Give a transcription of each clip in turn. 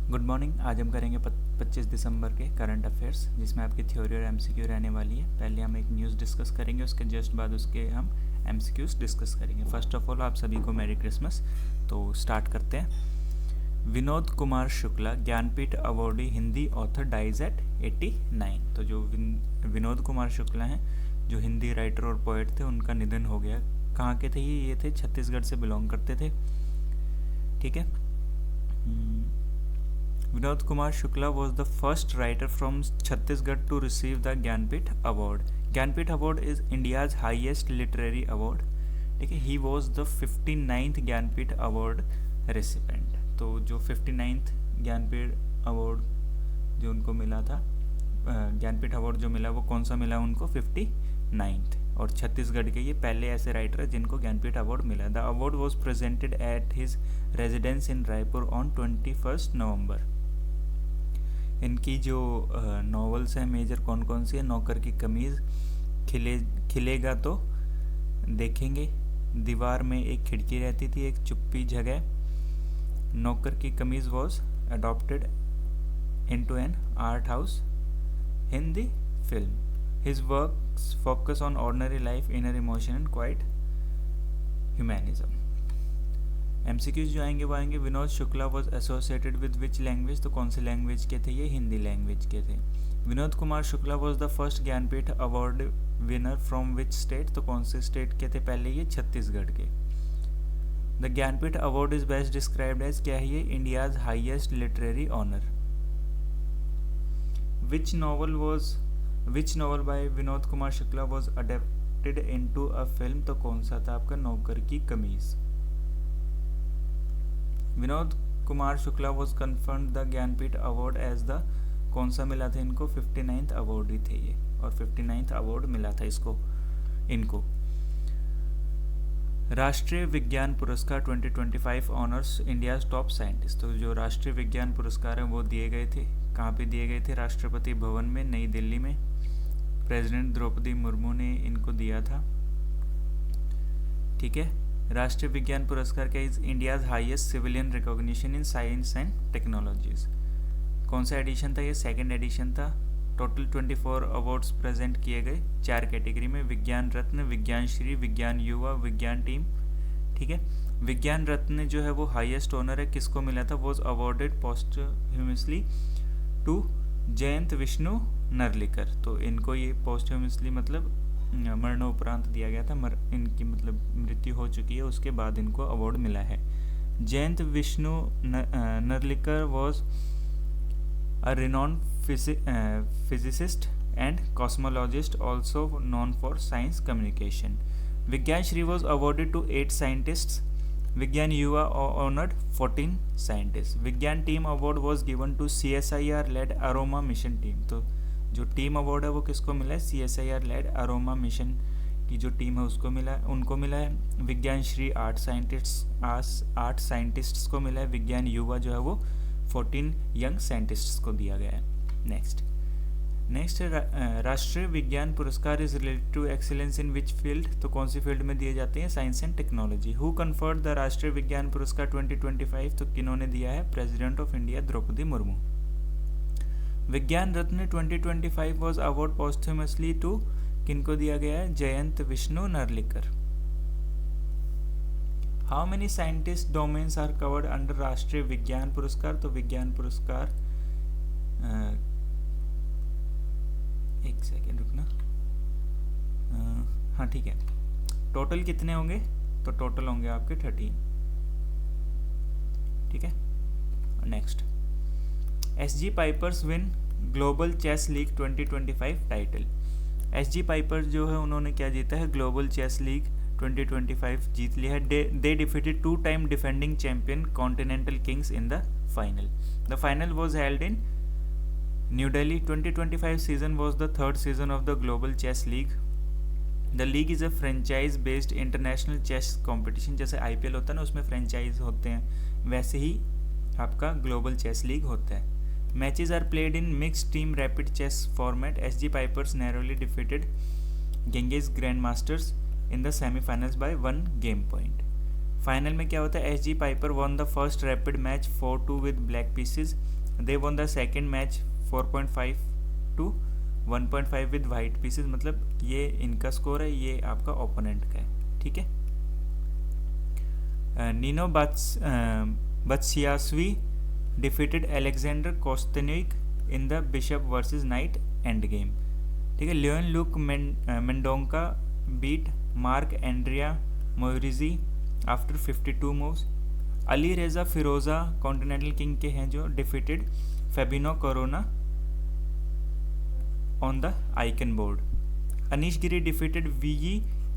Good morning. आज हम करेंगे 25 दिसंबर के करंट अफेयर्स, जिसमें आपकी थ्योरी और एमसीक्यू रहने वाली है। पहले हम एक न्यूज़ डिस्कस करेंगे, उसके जस्ट बाद उसके हम एमसीक्यूज डिस्कस करेंगे। फर्स्ट ऑफ ऑल आप सभी को मैरी क्रिसमस। तो स्टार्ट करते हैं। Vinod Kumar Shukla, Jnanpith awardee Hindi author, dies at 89। तो जो विनोद कुमार शुक्ला हैं, जो हिंदी राइटर और पोएट थे, उनका निधन हो गया। कहाँ के थे ये थे छत्तीसगढ़ से बिलोंग करते थे। ठीक है। Vinod Kumar Shukla was the first writer from Chhattisgarh to receive the Gyanpith Award. Gyanpith Award is India's highest literary award. ठीक है, he was the 59th Gyanpith Award recipient. तो जो 59th ज्ञानपीठ अवार्ड जो उनको मिला था, ज्ञानपीठ अवार्ड जो मिला वो कौन सा मिला उनको, 59th। और छत्तीसगढ़ के ये पहले ऐसे राइटर है जिनको ज्ञानपीठ अवार्ड मिला। The award was presented at his residence in Raipur on 21 नवंबर। इनकी जो नॉवेल्स हैं मेजर कौन कौन सी है, नौकर की कमीज़, खिलेगा तो देखेंगे, दीवार में एक खिड़की रहती थी, एक चुप्पी जगह, नौकर की कमीज़ was adopted into an art house, Hindi film. His works focus on ordinary life, inner emotion and quiet humanism. MCQs जो आएंगे वो आएंगे। Vinod Shukla was associated with which language, तो कौन सी लैंग्वेज के थे ये, हिंदी लैंग्वेज के थे। Vinod Kumar Shukla was the first Jnanpith award winner from which state, तो कौन से स्टेट के थे पहले ये, छत्तीसगढ़ के। The Jnanpith award is best described as, क्या है ये, India's highest literary honour. Which novel by Vinod Kumar Shukla was adapted into a film, तो कौन सा था आपका, Naukar Ki Kameez. Vinod Kumar Shukla was confirmed the Jnanpith award as the, कौन सा मिला था इनको, 59th अवार्ड ही थे ये, और 59th अवार्ड मिला था इनको। राष्ट्रीय Vigyan Puraskar 2025 honours India's top scientist. तो जो राष्ट्रीय विज्ञान पुरस्कार हैं वो दिए गए थे, कहाँ पे दिए गए थे, राष्ट्रपति भवन में, नई दिल्ली में। प्रेसिडेंट द्रौपदी मुर्मू ने इनको दिया था। ठीक है। राष्ट्रीय विज्ञान पुरस्कार का is India's highest civilian recognition in science and technologies. कौन सा एडिशन था ये, सेकंड एडिशन था। टोटल 24 अवार्ड्स प्रेजेंट किए गए 4 कैटेगरी में, विज्ञान रत्न, विज्ञान श्री, विज्ञान युवा, विज्ञान टीम। ठीक है। विज्ञान रत्न जो है वो हाईएस्ट ऑनर है, किसको मिला था, was awarded posthumously to Jayant Vishnu Narlikar. तो इनको ये पोस्टह्यूमसली मतलब मरणोपरांत दिया गया था, इनकी मतलब मृत्यु हो चुकी है, उसके बाद इनको अवार्ड मिला है। Jayant Vishnu Narlikar was a renowned physicist and cosmologist, also known for science communication. Vigyan Shri was awarded to 8 scientists. Vigyan Yuva honored 14 scientists. Vigyan Team Award was given to CSIR led Aroma Mission Team. तो जो team award है वो किसको मिला है, CSIR led Aroma Mission की जो team है उसको मिला है, उनको मिला है। विज्ञान श्री 8 साइंटिस्ट्स को मिला है। विज्ञान युवा जो है वो 14 यंग साइंटिस्ट्स को दिया गया है। Next Rashtriya Vigyan Puraskar is related to excellence in which field, तो कौन सी फील्ड में दिए जाते हैं, science and technology. Who conferred the Rashtriya Vigyan Puraskar 2025, तो किन्होंने दिया है, president of India Droupadi Murmu. Vigyan Ratna 2025 was award posthumously to, किनको दिया गया है, Jayant Vishnu Narlikar. How many scientist domains are covered under Rashtriya Vigyan पुरस्कार, तो विज्ञान पुरस्कार एक सेकेंड रुकना, हाँ ठीक है, टोटल कितने होंगे, तो टोटल होंगे आपके 13। ठीक है। Next SG Pipers win Global Chess League 2025 title. SG Piper जो है उन्होंने क्या जीता है, ग्लोबल चेस लीग 2025 जीत लिया है। They defeated 2 time defending champion continental kings in the final. The final was held in New Delhi. 2025 season was the third season of the Global Chess League. The league is a franchise-based international chess competition. जैसे IPL होता है ना, उसमें franchise होते हैं, वैसे ही आपका Global Chess League होता है। Matches are played in mixed team rapid chess format. SG Pipers narrowly defeated Genghis Grandmasters in the semi-finals by 1 game point. Final में क्या होता है, S G Piper won the first rapid match 4-2 with black pieces, they won the second match 4.5 to 1.5 with white pieces, मतलब ये इनका score है, ये आपका ओपोनेंट का है, ठीक है। Nino Batsiashvili defeated Alexander Kosteniuk in the bishop versus knight endgame, ठीक है। Leon Luke Mendonca beat Marc Andria Maurizzi after 52 moves. Alireza Firouzja continental king के हैं जो defeated Fabiano Caruana on the icon board. Anish Giri defeated Wei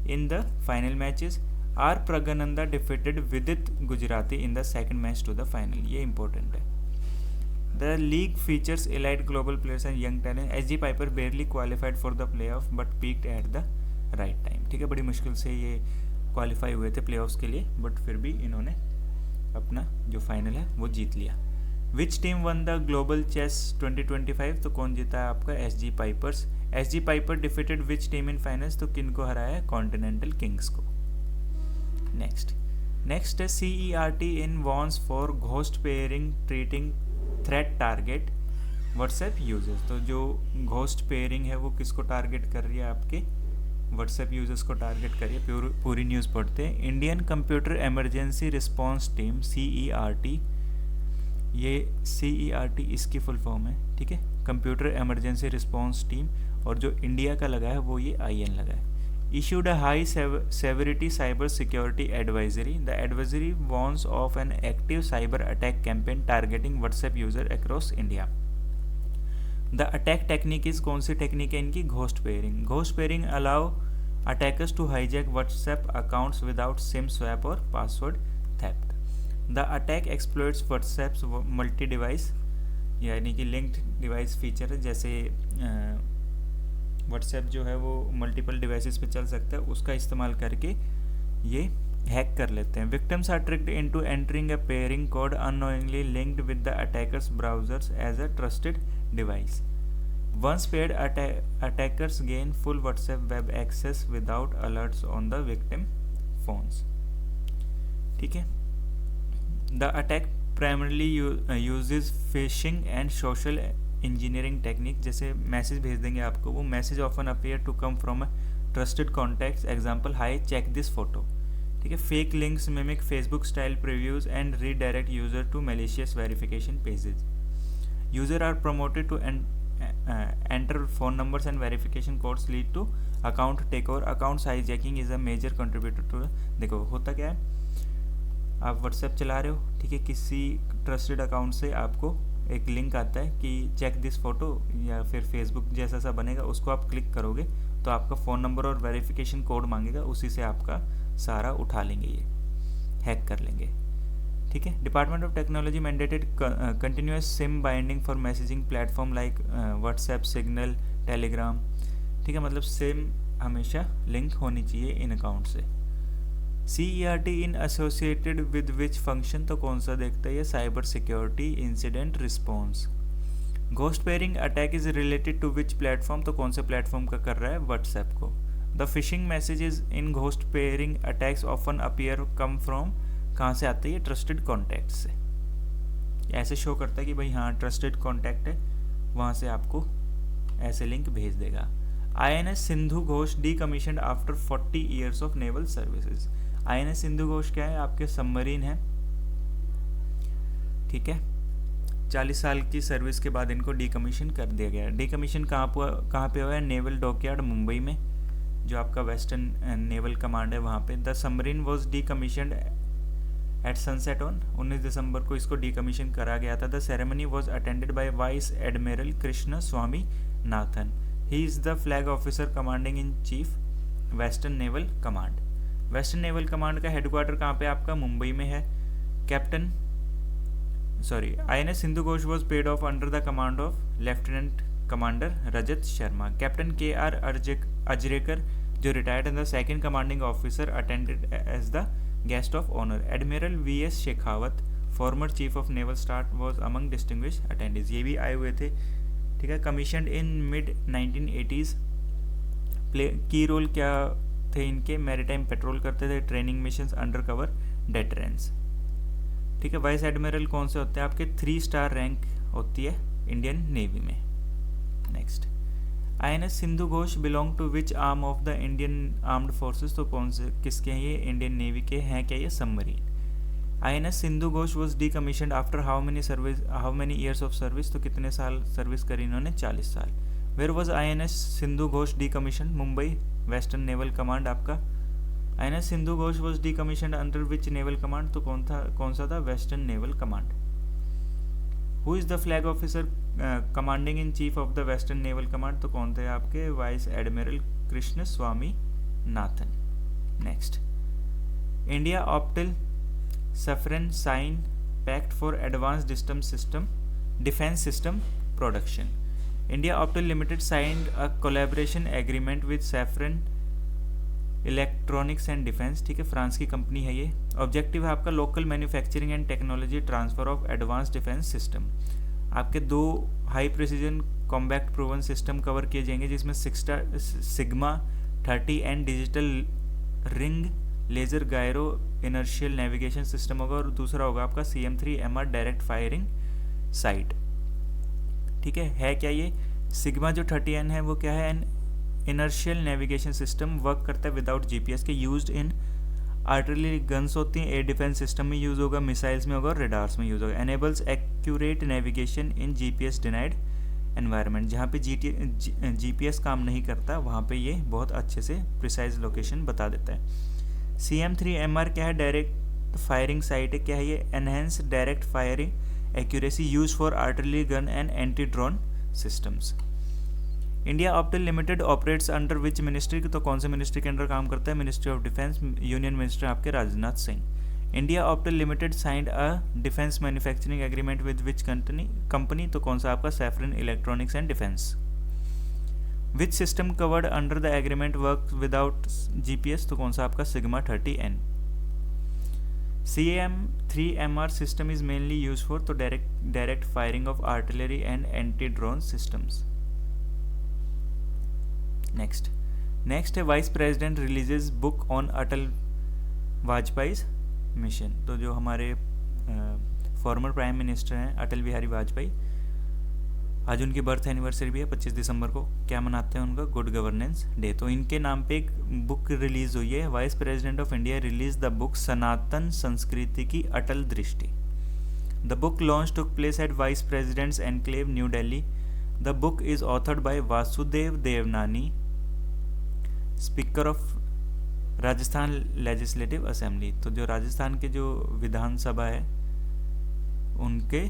in the final matches. R Praggnanandhaa defeated Vidit Gujrathi in the second match to the final, ये important है। The league features elite global players and young talent. S G Piper बेयरली qualified for the play of but peaked at the right time, ठीक है। बड़ी मुश्किल से ये qualify हुए थे प्ले ऑफ्स के लिए, बट फिर भी इन्होंने अपना जो फाइनल है वो जीत लिया। Which team won the Global Chess 2025, तो कौन जीता है आपका, S G Pipers. S G Piper defeated which team in finals, तो किन को हराया है, कॉन्टिनेंटल किंग्स को। नेक्स्ट है CERT in warns for ghost pairing treating threat target WhatsApp users, तो जो घोस्ट पेयरिंग है वो किसको टारगेट कर रही है, आपके व्हाट्सएप यूजर्स को टारगेट कर रही है। पूरी न्यूज़ पढ़ते हैं। Indian computer emergency response team CERT, ये CERT इसकी फुल फॉर्म है, ठीक है, कंप्यूटर एमरजेंसी रिस्पॉन्स टीम, और जो इंडिया का लगा है वो ये IN लगा है। Issued a high severity cyber security advisory. The advisory warns of an active cyber attack campaign targeting WhatsApp user across India. The attack technique is, कौन सी टेक्निक है इनकी, ghost pairing. Ghost pairing allow attackers to hijack WhatsApp accounts without SIM swap or password theft. The attack exploits WhatsApp's multi-device यानी कि linked device feature है, जैसे WhatsApp जो है वो मल्टीपल डिवाइसेस पे चल सकता है, उसका इस्तेमाल करके ये हैक कर लेते हैं। Victims are tricked into entering a pairing code unknowingly linked with the attackers browsers as a trusted device. Once paired attackers gain full WhatsApp web access without alerts on the victim phones, ठीक है। The attack primarily uses phishing and social engineering technique, जैसे message भेज देंगे आपको, वो message often appear to come from a trusted contacts, example hi check this photo, ठीक है। Fake links mimic Facebook style previews and redirect user to malicious verification pages. User are promoted to enter phone numbers and verification codes lead to account take over. Accounts hijacking is a major contributor to, देखो होता क्या है, आप WhatsApp चला रहे हो, ठीक है, किसी ट्रस्टेड अकाउंट से आपको एक लिंक आता है कि चेक दिस फोटो, या फिर फेसबुक जैसा सा बनेगा, उसको आप क्लिक करोगे तो आपका फ़ोन नंबर और वेरिफिकेशन कोड मांगेगा, उसी से आपका सारा उठा लेंगे, ये हैक कर लेंगे, ठीक है। Department of technology mandated continuous SIM binding for messaging platform like WhatsApp, Signal, Telegram, ठीक है, मतलब सिम हमेशा लिंक होनी चाहिए इन अकाउंट से। CERT in associated with which function, तो कौन सा देखता है ये, cyber security incident response. Ghost pairing attack is related to which platform, तो कौन से प्लेटफॉर्म का कर रहा है, व्हाट्सएप को। The fishing messages in ghost pairing attacks often appear come from, कहाँ से आते हैं ये, ट्रस्टेड कॉन्टैक्ट से। ऐसे शो करता है कि भाई हाँ ट्रस्टेड कॉन्टैक्ट है, वहाँ से आपको ऐसे लिंक भेज देगा। INS Sindhu Ghosh decommissioned after 40 years of naval services. INS Sindhu Ghosh क्या है, आपके सबमरीन है, ठीक है, 40 साल की सर्विस के बाद इनको डीकमीशन कर दिया गया। डीकमीशन कहाँ पे हुआ है, नेवल डॉकयार्ड मुंबई में, जो आपका वेस्टर्न नेवल कमांड है वहाँ पे। The submarine was decommissioned at sunset on 19 दिसंबर को इसको डीकमीशन करा गया था। The ceremony was attended by vice admiral Krishna Swaminathan. He is the flag officer commanding in chief western naval command. Western naval command का हेडक्वार्टर कहाँ पे आपका, मुंबई में है। INS Sindhu Ghosh was paid off under the command of lieutenant commander Rajat Sharma. Captain KR Ajrekar जो retired and the second commanding officer attended as the guest of honour. Admiral VS Shekhawat former chief of naval staff was among distinguished attendance, ये भी आए हुए थे, ठीक है। Commissioned in mid 1980s। Key role क्या थे इनके, मैरीटाइम पेट्रोल करते थे, training missions, under cover deterrence. ठीक है, वाइस एडमिरल कौन से होते हैं आपके? 3 स्टार रैंक होती है इंडियन नेवी में। Next, INS Sindhu Ghosh belong to which arm of the Indian armed forces, तो कौन से किसके हैं ये? इंडियन नेवी के हैं क्या ये? Submarine. INS Sindhu Ghosh was decommissioned after how many years of service, तो कितने साल सर्विस करी इन्होंने? 40 साल। Where was INS Sindhu Ghosh decommission? Mumbai western naval command आपका। INS Sindhu Ghosh was decommissioned under which naval command, तो कौन सा था? Western naval command. Who is the flag officer commanding in chief of the western naval command, तो कौन थे आपके? Vice admiral Krishna Swaminathan. Next, India Optel Safran sign pact for advance defence system production. India Optel limited signed a collaboration agreement with Safran electronics and defence. ठीक है, France की company है ये। Objective है आपका local manufacturing and technology transfer of advance defence system. आपके 2 high precision combat proven system cover किए जाएंगे, जिसमें sigma 30 and digital ring laser gyro inertial navigation system होगा, और दूसरा होगा आपका CM3MR डायरेक्ट फायरिंग साइट। ठीक है क्या ये? सिग्मा जो 30N है वो क्या है? N inertial navigation system, work करता है विदाउट GPS के, यूज्ड इन आर्टिलरी गन्स होती हैं, एयर डिफेंस सिस्टम में यूज़ होगा, मिसाइल्स में होगा और रेडार्स में यूज़ होगा। एनेबल्स एक्यूरेट नेविगेशन इन GPS डिनाइड एनवायरनमेंट, जहाँ पे GPS काम नहीं करता वहाँ पे ये बहुत अच्छे से प्रिसाइज लोकेशन बता देता है। CM3MR क्या है? डायरेक्ट फायरिंग साइट है। क्या है ये? Enhance direct firing accuracy use for artillery gun and anti drone systems. India Optel limited operates under which ministry, तो कौन से मिनिस्ट्री के अंडर काम करता है? Ministry of defence, union minister आपके Rajnath Singh. India Optel limited signed a defence manufacturing agreement with which company, तो कौन सा आपका? Safran electronics and defence. Which system covered under the agreement work without GPS, तो कौन सा आपका? Sigma 30N। CM3MR system is mainly use for, तो direct firing of artillery and anti drone systems. Next है vice president releases book on Atal Vajpayee mission, तो जो हमारे former prime minister हैं अटल बिहारी वाजपेयी, आज उनकी बर्थ एनिवर्सरी भी है 25 दिसंबर को। क्या मनाते हैं उनका? Good governance day. तो इनके नाम पे एक बुक रिलीज हुई है। Vice president of India release the book Sanatan Sanskriti की Atal Drishti. The book launch took place at vice president's enclave new Delhi. The book is authored by Vasudev Devnani, speaker of Rajasthan legislative assembly. तो जो राजस्थान के जो विधानसभा है उनके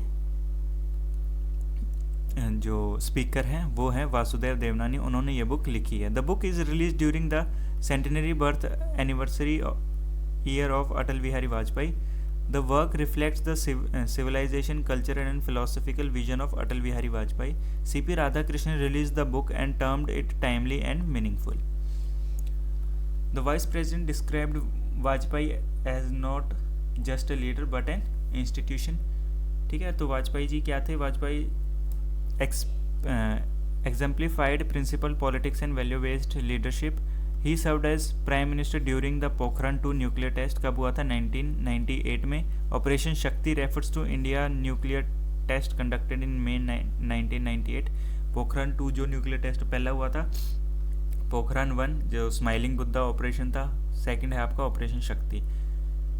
जो स्पीकर हैं वो हैं वासुदेव देवनानी, उन्होंने ये बुक लिखी है। The book is release during the centenary birth anniversary year of Atal Bihari Vajpayee. The work reflects the civilization, culture and philosophical vision of Atal Bihari Vajpayee. C.P. Radhakrishnan released the book and termed it timely and meaningful. The Vice President described Vajpayee as not just a leader but an institution. ठीक है, तो वाजपेयी जी क्या थे? Vajpayee exemplified principle politics and value based leadership. He served as Prime Minister during the Pokhran 2 nuclear test. कब हुआ था? 1998 में. Operation Shakti refers to India nuclear test conducted in May 1998. Pokhran 2 जो न्यूक्लियर टेस्ट पहला हुआ था, पोखरान 1 जो स्माइलिंग बुद्धा ऑपरेशन था, सेकंड है आपका ऑपरेशन शक्ति।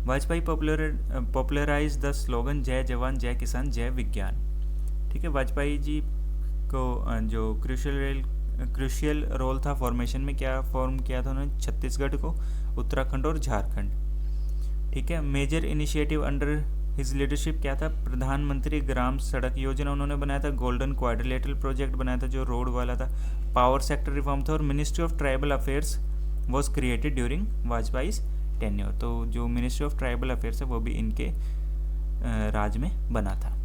वाजपेयी पॉपुलराइज द स्लोगन जय जवान जय किसान जय विज्ञान। ठीक है, वाजपेयी जी को जो क्रूशियल रोल था फॉर्मेशन में, क्या फॉर्म किया था उन्होंने? छत्तीसगढ़ को, उत्तराखंड और झारखंड। ठीक है, major initiative under his leadership क्या था? प्रधानमंत्री ग्राम सड़क योजना उन्होंने बनाया था, गोल्डन क्वाड्रिलेटरल प्रोजेक्ट बनाया था जो रोड वाला था, पावर सेक्टर रिफॉर्म था, और ministry of tribal affairs was created during Vajpayee tenure. तो जो मिनिस्ट्री ऑफ ट्राइबल अफेयर्स है वो भी इनके राज में बना था।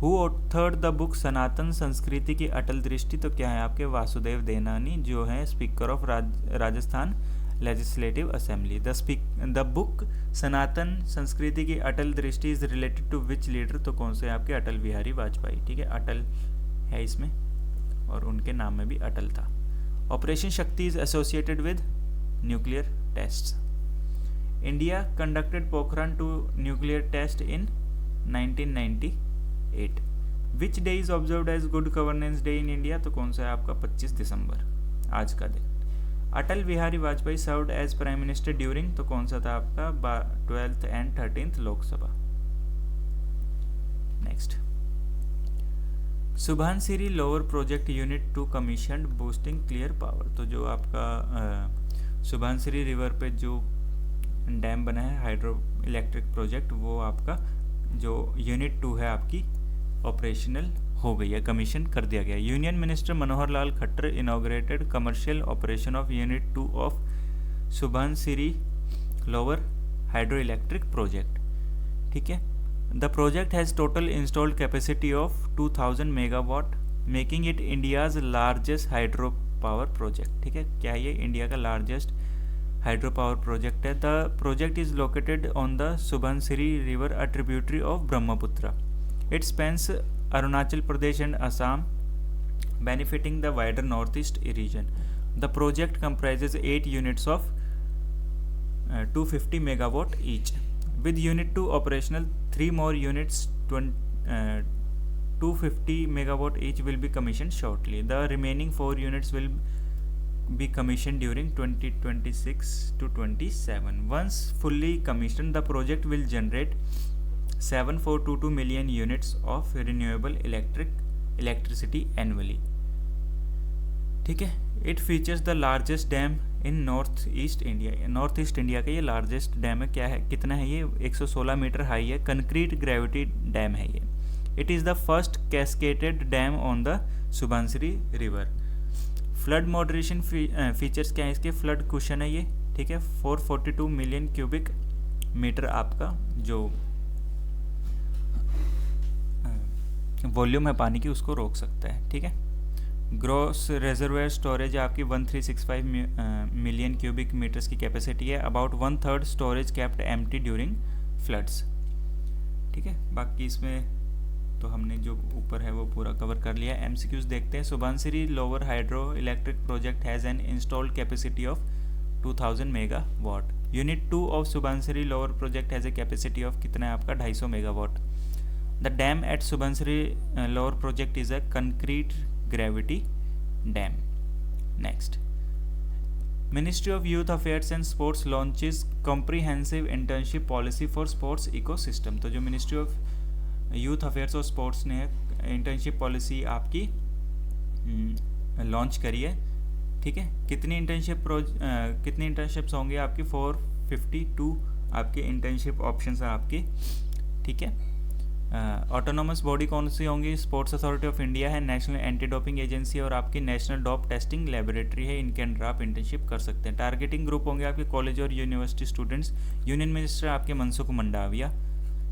Who authored the book Sanatan Sanskriti की अटल दृष्टि? तो क्या है आपके? वासुदेव देवनानी जो है speaker of Rajasthan legislative assembly. The book Sanatan Sanskriti की Atal Drishti is related to which leader? तो कौन से आपके? अटल बिहारी वाजपेयी। ठीक है, अटल है इसमें और उनके नाम में भी अटल था। Operation Shakti is associated with nuclear tests. India conducted Pokhran 2 nuclear test in 1998. Which day is observed as good governance day in India, तो कौन सा है आपका 25 दिसंबर, आज का दिन. Atal Bihari Vajpayee served as prime minister during, तो कौन सा था आपका 12th and 13th Lok Sabha. Next, Subansiri lower project unit 2 commissioned boosting clear power. तो जो आपका सुभानसिरी रिवर पे जो डैम बना है हाइड्रो इलेक्ट्रिक प्रोजेक्ट, वो आपका जो यूनिट 2 है आपकी ऑपरेशनल हो गई है, कमीशन कर दिया गया. Union minister Manohar Lal Khattar inaugurated commercial operation of unit 2 of Subansiri lower hydro electric project. ठीक है, the project has total installed capacity of 2000 megawatt, making it India's largest hydro power project. ठीक है, क्या ये इंडिया का लार्जेस्ट हाइड्रो पावर प्रोजेक्ट है. The project is located on the Subansiri river, a tributary of Brahmaputra. It spans Arunachal Pradesh and Assam, benefiting the wider northeast region. The project comprises 8 units of 250 megawatt each. With Unit 2 operational, 3 more units 250 megawatt each will be commissioned shortly. The remaining 4 units will be commissioned during 2026 to 27. Once fully commissioned, the project will generate 7422 million units of renewable electricity annually. ठीक है, it features the largest dam in north east India. North east India का ये largest dam है. क्या है, कितना है ये, 116 मीटर हाई है, कंक्रीट ग्रेविटी डैम है ये. It is the first cascaded dam on the Subansiri river. Flood moderation features क्या है इसके, फ्लड कुशन है ये. ठीक है, 442 मिलियन क्यूबिक मीटर आपका जो वॉल्यूम है पानी की उसको रोक सकता है. ठीक है, ग्रॉस रिजर्वायर स्टोरेज आपकी 1365 मिलियन क्यूबिक मीटर्स की कैपेसिटी है. About 1/3 storage kept empty during floods. ठीक है, बाकी इसमें तो हमने जो ऊपर है वो पूरा कवर कर लिया. एमसीक्यूज देखते हैं. Subansiri lower hydro electric project has an installed capacity of 2000 megawatt. Unit 2 of Subansiri lower project has a capacity of कितना है आपका 250 megawatt. The dam at Subansiri lower project is a concrete gravity dam. Next, Ministry of Youth Affairs and Sports launches comprehensive internship policy for sports ecosystem. तो जो Ministry of Youth Affairs और Sports ने internship policy आपकी launch करी है. ठीक है, कितनी इंटर्नशिप्स होंगे आपकी 452 आपके इंटर्नशिप ऑप्शंस हैं आपकी. ठीक है, ऑटोनोमस बॉडी कौन सी होंगी, स्पोर्ट्स अथॉरिटी ऑफ इंडिया है, नेशनल एंटी डोपिंग एजेंसी और आपकी नेशनल डॉप टेस्टिंग लेबोरेटरी है. इनके अंडर आप इंटर्नशिप कर सकते हैं. टारगेटिंग ग्रुप होंगे आपके कॉलेज और यूनिवर्सिटी स्टूडेंट्स. यूनियन मिनिस्टर आपके मनसुख मंडाविया.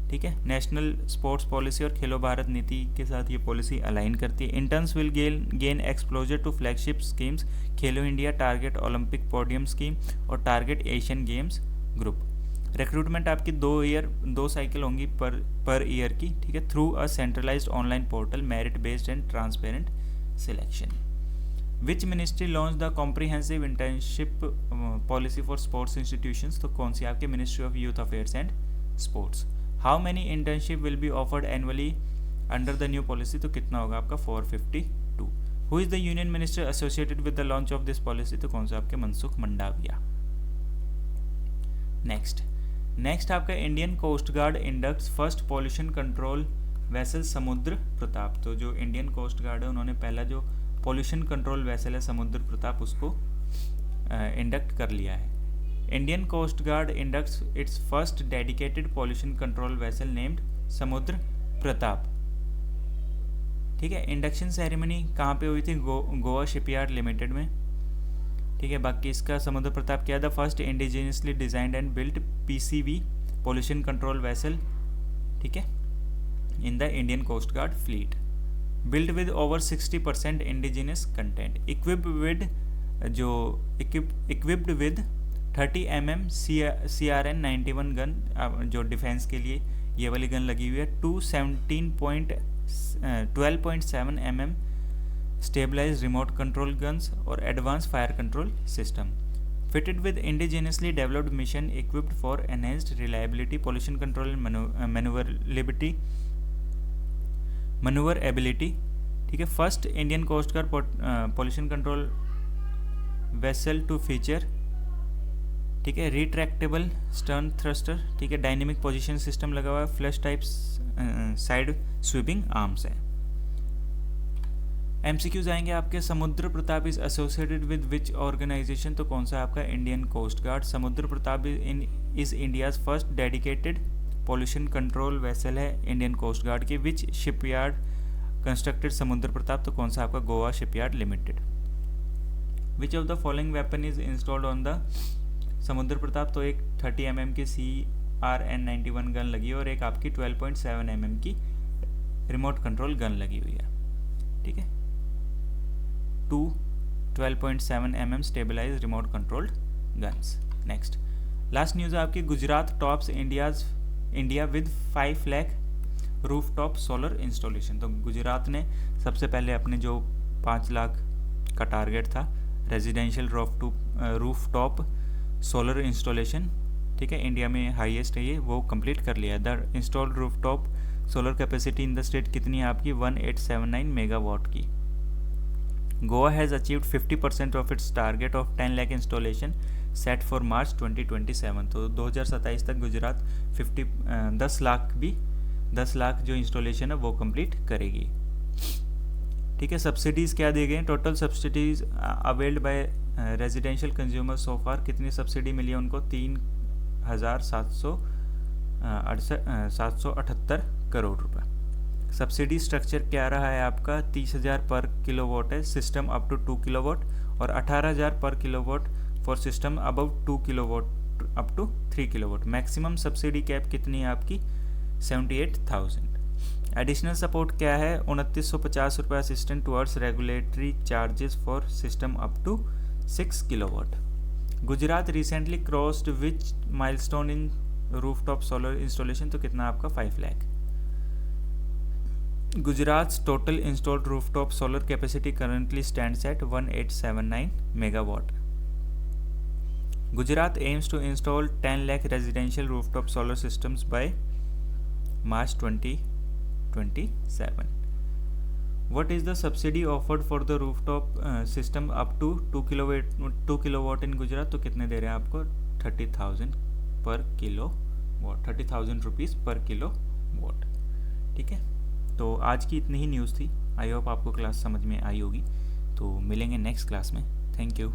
ठीक है, नेशनल स्पोर्ट्स पॉलिसी और खेलो भारत नीति के साथ ये पॉलिसी अलाइन करती है. Interns will gain exposure to flagship schemes Khelo India, target Olympic podium scheme और target Asian games group. Recruitment आपकी 2 साइकिल होंगी पर ईयर की. ठीक है, through a centralised online portal, merit based and transparent selection. Which ministry launch the comprehensive internship policy for sports institutions, तो कौन सी आपकी ministry of youth affairs and sports. How many internship will be offered annually under the new policy, तो कितना होगा आपका 452. Who is the union minister associated with the launch of this policy, तो कौन सा आपके मनसुख मंडाविया. नेक्स्ट आपका Indian Coast Guard inducts first pollution control vessel Samudra Pratap. तो जो इंडियन कोस्ट गार्ड है उन्होंने पहला जो पॉल्यूशन कंट्रोल वेसल है समुद्र प्रताप उसको इंडक्ट कर लिया है. Indian Coast Guard inducts its first dedicated pollution control vessel named Samudra Pratap. ठीक है, इंडक्शन सेरेमनी कहाँ पे हुई थी, गोवा शिपयार्ड लिमिटेड में. ठीक है, बाकी इसका समुद्र प्रताप क्या, the first indigenously designed and built PCV pollution control vessel. ठीक है, in the Indian Coast Guard fleet, built with over 60% indigenous content, equipped with 30 mm CRN 91 gun, जो डिफेंस के लिए ये वाली गन लगी हुई है. 12.7 mm stabilise remote control guns और advance fire control system. fitted with indigenously developed mission equipped for enhanced reliability, pollution control and maneuverability. ठीक है, first Indian Coast Guard pollution control vessel to feature, ठीक है, retractable stern thruster, ठीक है, dynamic position system लगा हुआ है, flash type side sweeping arms है। एमसीक्यूज आएंगे आपके, Samudra Pratap is associated with which organisation, तो कौन सा आपका Indian Coast Guard. Samudra Pratap is India's first dedicated pollution control vessel है इंडियन कोस्ट गार्ड की। विच शिपयार्ड कंस्ट्रक्टेड समुद्र प्रताप, तो कौन सा आपका Goa shipyard limited. Which of the following weapon is installed on the समुद्र प्रताप, तो एक 30 mm की CRN91 गन लगी है और एक आपकी 12.7 mm की रिमोट कंट्रोल गन लगी हुई है, ठीक है। 2 12.7 mm stabilise remote controlled guns. Next last news है आपकी, Gujarat tops India with 5 lakh rooftop solar installation. तो गुजरात ने सबसे पहले अपने जो 5 लाख का टारगेट था residential roof top solar installation, ठीक है, इंडिया में हाईएस्ट है ये, वो कंप्लीट कर लिया है। The installed roof top solar capacity in the state कितनी है आपकी, 1879 मेगावाट की। Goa has achieved 50% of its target of 10 lakh installation set for March 2027। तो 2027 तक गुजरात 10 लाख जो इंस्टॉलेशन है वो कंप्लीट करेगी, ठीक है। सब्सिडीज़ क्या दी गई हैं, total subsidies availed by residential consumer so far, कितनी सब्सिडी मिली है उनको, 3,778 करोड़ रुपए। सब्सिडी स्ट्रक्चर क्या रहा है आपका, 30,000 पर किलोवाट है सिस्टम अप टू 2 किलोवाट और 18,000 पर kilowatt for system above 2 kilowatt up to 3 kilowatt. Maximum subsidy cap कितनी है आपकी, 78,000। एडिशनल सपोर्ट क्या है, 2950 रुपये assistant towards regulatory charges for system up to 6 kilowatt. Gujarat recently crossed which milestone in rooftop solar installation, तो कितना आपका 5 lakh. Gujarat total installed rooftop solar capacity currently stands at 1879 megawatt. Gujarat aims to install 10 lakh residential rooftop solar systems by March 2027. What is the subsidy offered for the rooftop system up to 2 kilowatt in Gujarat? तो कितने दे रहे हैं आपको, 30,000 पर kilowatt, 30,000 rupees पर kilowatt, ठीक है। तो आज की इतनी ही न्यूज़ थी। आई होप आपको क्लास समझ में आई होगी। तो मिलेंगे नेक्स्ट क्लास में। Thank you.